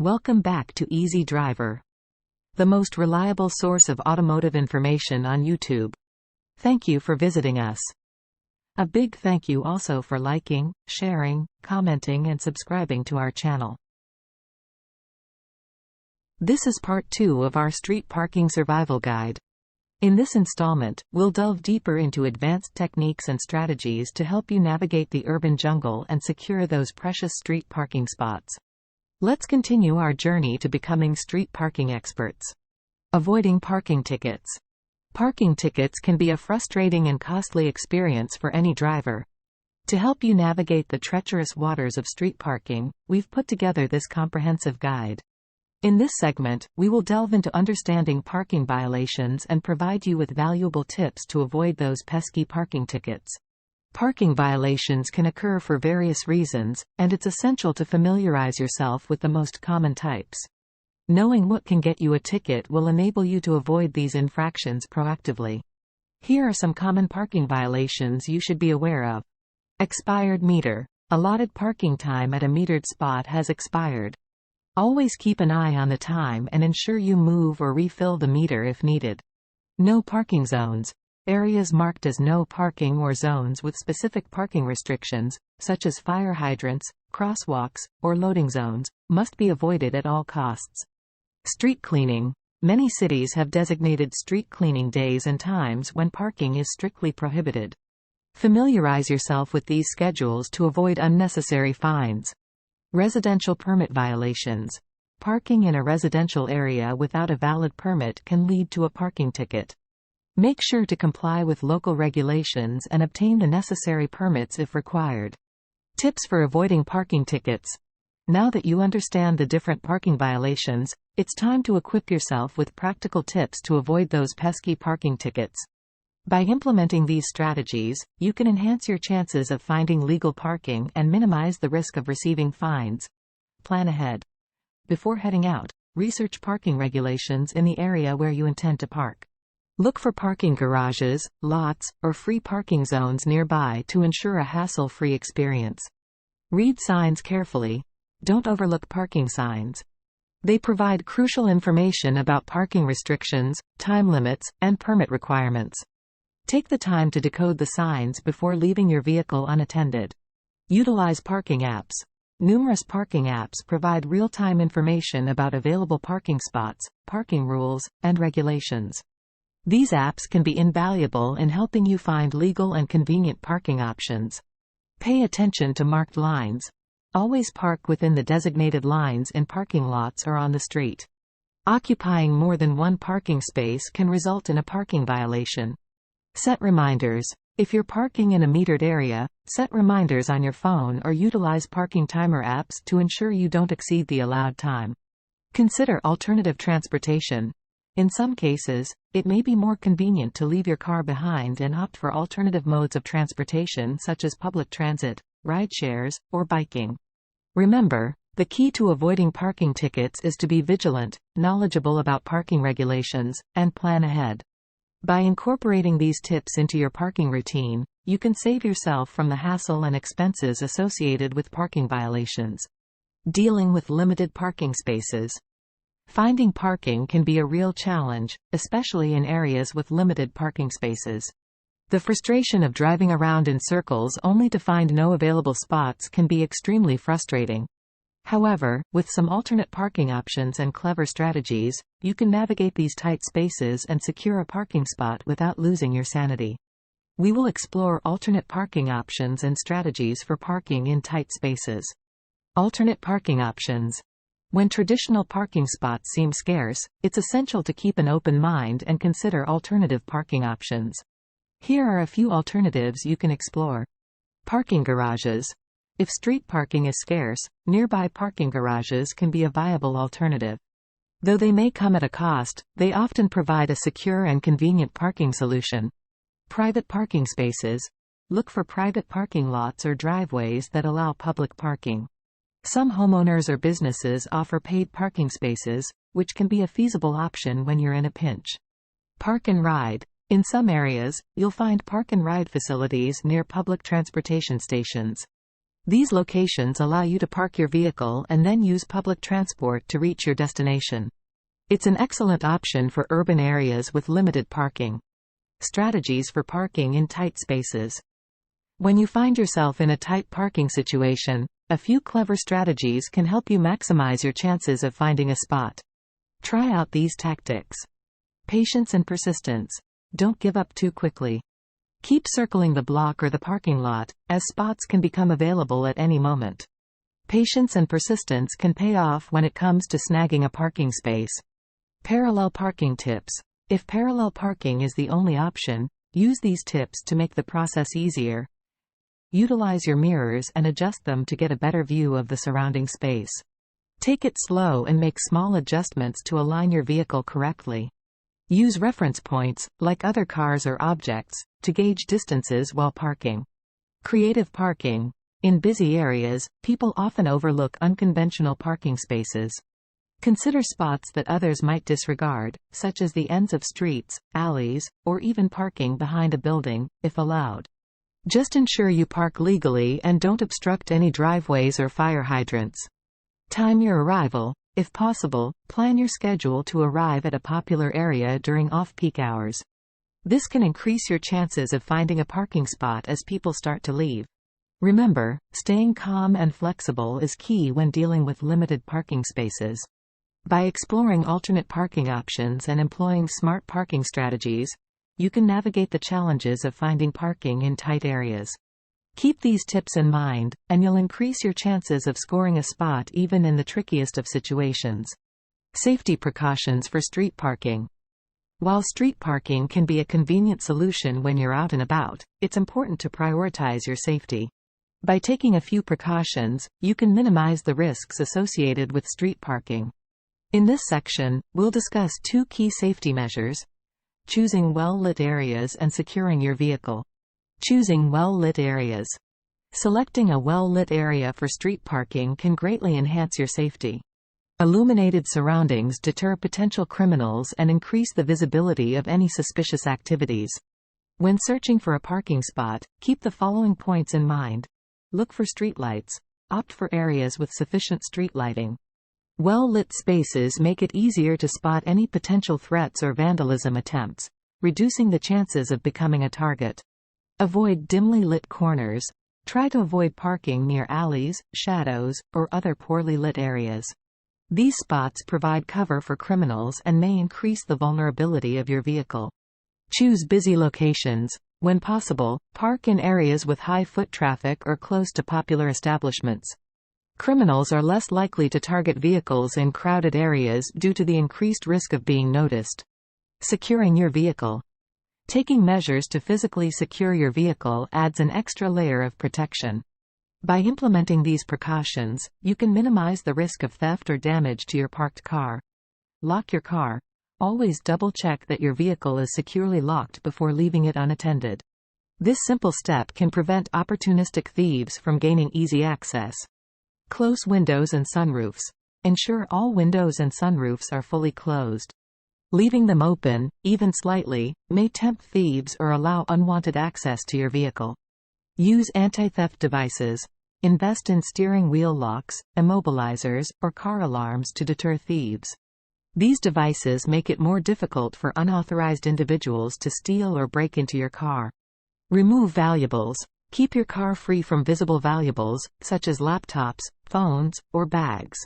Welcome back to Easy Driver, the most reliable source of automotive information on YouTube. Thank you for visiting us. A big thank you also for liking, sharing, commenting and subscribing to our channel. This is part 2 of our Street Parking Survival Guide. In this installment, we'll delve deeper into advanced techniques and strategies to help you navigate the urban jungle and secure those precious street parking spots. Let's continue our journey to becoming street parking experts. Avoiding parking tickets. Parking tickets can be a frustrating and costly experience for any driver. To help you navigate the treacherous waters of street parking, we've put together this comprehensive guide. In this segment, we will delve into understanding parking violations and provide you with valuable tips to avoid those pesky parking tickets. Parking violations can occur for various reasons, and it's essential to familiarize yourself with the most common types. Knowing what can get you a ticket will enable you to avoid these infractions proactively. Here are some common parking violations you should be aware of. Expired meter. Allotted parking time at a metered spot has expired. Always keep an eye on the time and ensure you move or refill the meter if needed. No parking zones. Areas marked as no parking or zones with specific parking restrictions, such as fire hydrants, crosswalks, or loading zones, must be avoided at all costs. Street cleaning. Many cities have designated street cleaning days and times when parking is strictly prohibited. Familiarize yourself with these schedules to avoid unnecessary fines. Residential permit violations. Parking in a residential area without a valid permit can lead to a parking ticket. Make sure to comply with local regulations and obtain the necessary permits if required. Tips for avoiding parking tickets. Now that you understand the different parking violations, it's time to equip yourself with practical tips to avoid those pesky parking tickets. By implementing these strategies, you can enhance your chances of finding legal parking and minimize the risk of receiving fines. Plan ahead. Before heading out, research parking regulations in the area where you intend to park. Look for parking garages, lots, or free parking zones nearby to ensure a hassle-free experience. Read signs carefully. Don't overlook parking signs. They provide crucial information about parking restrictions, time limits, and permit requirements. Take the time to decode the signs before leaving your vehicle unattended. Utilize parking apps. Numerous parking apps provide real-time information about available parking spots, parking rules, and regulations. These apps can be invaluable in helping you find legal and convenient parking options. Pay attention to marked lines. Always park within the designated lines in parking lots or on the street. Occupying more than one parking space can result in a parking violation. Set reminders. If you're parking in a metered area, set reminders on your phone or utilize parking timer apps to ensure you don't exceed the allowed time. Consider alternative transportation. In some cases, it may be more convenient to leave your car behind and opt for alternative modes of transportation such as public transit, ride-shares, or biking. Remember, the key to avoiding parking tickets is to be vigilant, knowledgeable about parking regulations, and plan ahead. By incorporating these tips into your parking routine, you can save yourself from the hassle and expenses associated with parking violations. Dealing with limited parking spaces. Finding parking can be a real challenge, especially in areas with limited parking spaces. The frustration of driving around in circles only to find no available spots can be extremely frustrating. However, with some alternate parking options and clever strategies, you can navigate these tight spaces and secure a parking spot without losing your sanity. We will explore alternate parking options and strategies for parking in tight spaces. Alternate parking options. When traditional parking spots seem scarce, it's essential to keep an open mind and consider alternative parking options. Here are a few alternatives you can explore. Parking garages. If street parking is scarce, nearby parking garages can be a viable alternative. Though they may come at a cost, they often provide a secure and convenient parking solution. Private parking spaces. Look for private parking lots or driveways that allow public parking. Some homeowners or businesses offer paid parking spaces, which can be a feasible option when you're in a pinch. Park and ride. In some areas, you'll find park and ride facilities near public transportation stations. These locations allow you to park your vehicle and then use public transport to reach your destination. It's an excellent option for urban areas with limited parking. Strategies for parking in tight spaces. When you find yourself in a tight parking situation, a few clever strategies can help you maximize your chances of finding a spot. Try out these tactics. Patience and persistence. Don't give up too quickly. Keep circling the block or the parking lot, as spots can become available at any moment. Patience and persistence can pay off when it comes to snagging a parking space. Parallel parking tips. If parallel parking is the only option, use these tips to make the process easier. Utilize your mirrors and adjust them to get a better view of the surrounding space. Take it slow and make small adjustments to align your vehicle correctly. Use reference points, like other cars or objects, to gauge distances while parking. Creative parking. In busy areas, people often overlook unconventional parking spaces. Consider spots that others might disregard, such as the ends of streets, alleys, or even parking behind a building, if allowed. Just ensure you park legally and don't obstruct any driveways or fire hydrants. Time your arrival. If possible, plan your schedule to arrive at a popular area during off-peak hours. This can increase your chances of finding a parking spot as people start to leave. Remember, staying calm and flexible is key when dealing with limited parking spaces. By exploring alternate parking options and employing smart parking strategies, you can navigate the challenges of finding parking in tight areas. Keep these tips in mind, and you'll increase your chances of scoring a spot even in the trickiest of situations. Safety precautions for street parking. While street parking can be a convenient solution when you're out and about, it's important to prioritize your safety. By taking a few precautions, you can minimize the risks associated with street parking. In this section, we'll discuss 2 key safety measures: choosing well-lit areas and securing your vehicle. Choosing well-lit areas. Selecting a well-lit area for street parking can greatly enhance your safety. Illuminated surroundings deter potential criminals and increase the visibility of any suspicious activities. When searching for a parking spot, keep the following points in mind. Look for streetlights. Opt for areas with sufficient street lighting. Well-lit spaces make it easier to spot any potential threats or vandalism attempts, reducing the chances of becoming a target. Avoid dimly lit corners. Try to avoid parking near alleys, shadows, or other poorly lit areas. These spots provide cover for criminals and may increase the vulnerability of your vehicle. Choose busy locations. When possible, park in areas with high foot traffic or close to popular establishments. Criminals are less likely to target vehicles in crowded areas due to the increased risk of being noticed. Securing your vehicle. Taking measures to physically secure your vehicle adds an extra layer of protection. By implementing these precautions, you can minimize the risk of theft or damage to your parked car. Lock your car. Always double-check that your vehicle is securely locked before leaving it unattended. This simple step can prevent opportunistic thieves from gaining easy access. Close windows and sunroofs. Ensure all windows and sunroofs are fully closed. Leaving them open, even slightly, may tempt thieves or allow unwanted access to your vehicle. Use anti-theft devices. Invest in steering wheel locks, immobilizers, or car alarms to deter thieves. These devices make it more difficult for unauthorized individuals to steal or break into your car. Remove valuables. Keep your car free from visible valuables, such as laptops, phones, or bags.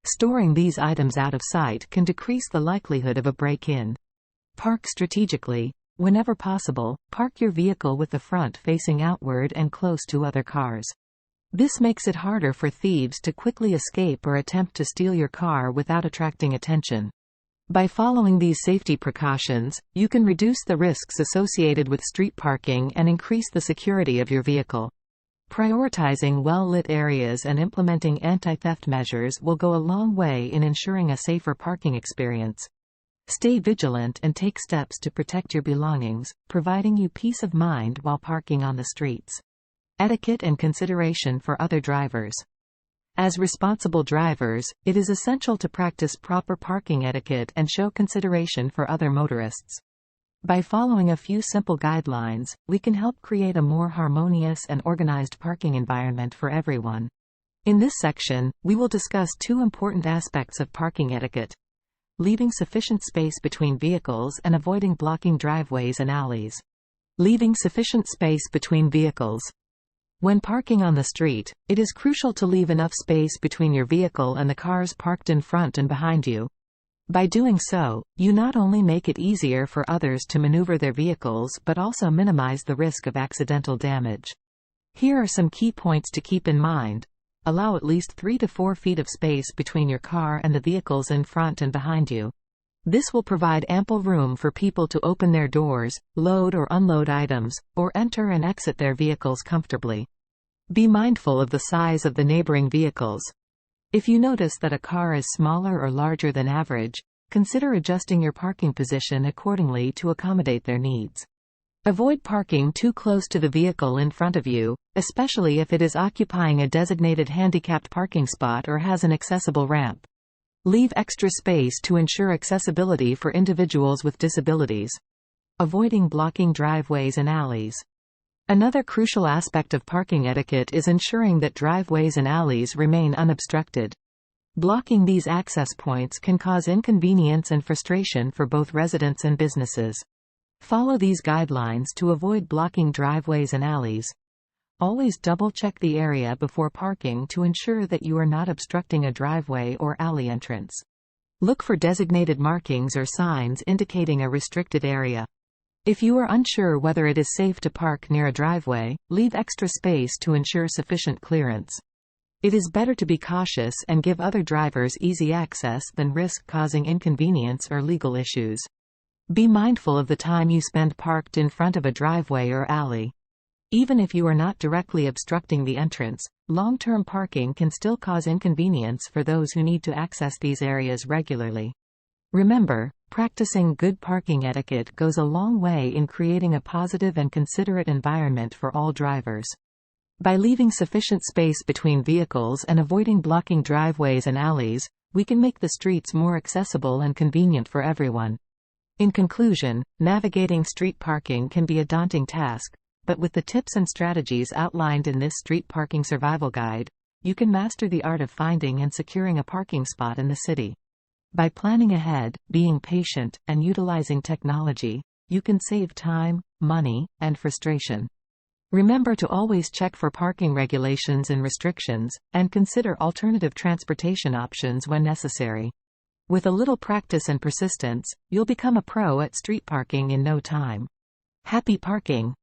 Storing these items out of sight can decrease the likelihood of a break-in. Park strategically. Whenever possible, park your vehicle with the front facing outward and close to other cars. This makes it harder for thieves to quickly escape or attempt to steal your car without attracting attention. By following these safety precautions, you can reduce the risks associated with street parking and increase the security of your vehicle. Prioritizing well-lit areas and implementing anti-theft measures will go a long way in ensuring a safer parking experience. Stay vigilant and take steps to protect your belongings, providing you peace of mind while parking on the streets. Etiquette and consideration for other drivers. As responsible drivers, it is essential to practice proper parking etiquette and show consideration for other motorists. By following a few simple guidelines, we can help create a more harmonious and organized parking environment for everyone. In this section, we will discuss two important aspects of parking etiquette: leaving sufficient space between vehicles and avoiding blocking driveways and alleys. Leaving sufficient space between vehicles. When parking on the street, it is crucial to leave enough space between your vehicle and the cars parked in front and behind you. By doing so, you not only make it easier for others to maneuver their vehicles but also minimize the risk of accidental damage. Here are some key points to keep in mind. Allow at least 3 to 4 feet of space between your car and the vehicles in front and behind you. This will provide ample room for people to open their doors, load or unload items, or enter and exit their vehicles comfortably. Be mindful of the size of the neighboring vehicles. If you notice that a car is smaller or larger than average, consider adjusting your parking position accordingly to accommodate their needs. Avoid parking too close to the vehicle in front of you, especially if it is occupying a designated handicapped parking spot or has an accessible ramp. Leave extra space to ensure accessibility for individuals with disabilities. Avoiding blocking driveways and alleys. Another crucial aspect of parking etiquette is ensuring that driveways and alleys remain unobstructed. Blocking these access points can cause inconvenience and frustration for both residents and businesses. Follow these guidelines to avoid blocking driveways and alleys. Always double-check the area before parking to ensure that you are not obstructing a driveway or alley entrance. Look for designated markings or signs indicating a restricted area. If you are unsure whether it is safe to park near a driveway, leave extra space to ensure sufficient clearance. It is better to be cautious and give other drivers easy access than risk causing inconvenience or legal issues. Be mindful of the time you spend parked in front of a driveway or alley. Even if you are not directly obstructing the entrance, long-term parking can still cause inconvenience for those who need to access these areas regularly. Remember, practicing good parking etiquette goes a long way in creating a positive and considerate environment for all drivers. By leaving sufficient space between vehicles and avoiding blocking driveways and alleys, we can make the streets more accessible and convenient for everyone. In conclusion, navigating street parking can be a daunting task, but with the tips and strategies outlined in this Street Parking Survival Guide, you can master the art of finding and securing a parking spot in the city. By planning ahead, being patient, and utilizing technology, you can save time, money, and frustration. Remember to always check for parking regulations and restrictions, and consider alternative transportation options when necessary. With a little practice and persistence, you'll become a pro at street parking in no time. Happy parking!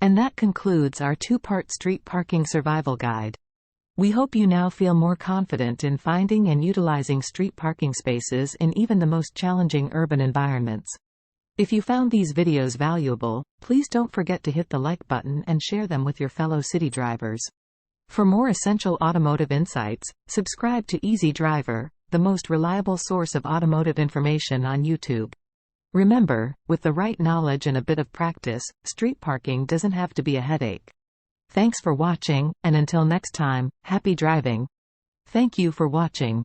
And that concludes our 2-part Street Parking Survival Guide. We hope you now feel more confident in finding and utilizing street parking spaces in even the most challenging urban environments. If you found these videos valuable, please don't forget to hit the like button and share them with your fellow city drivers. For more essential automotive insights, subscribe to Easy Driver, the most reliable source of automotive information on YouTube. Remember, with the right knowledge and a bit of practice, street parking doesn't have to be a headache. Thanks for watching, and until next time, happy driving. Thank you for watching.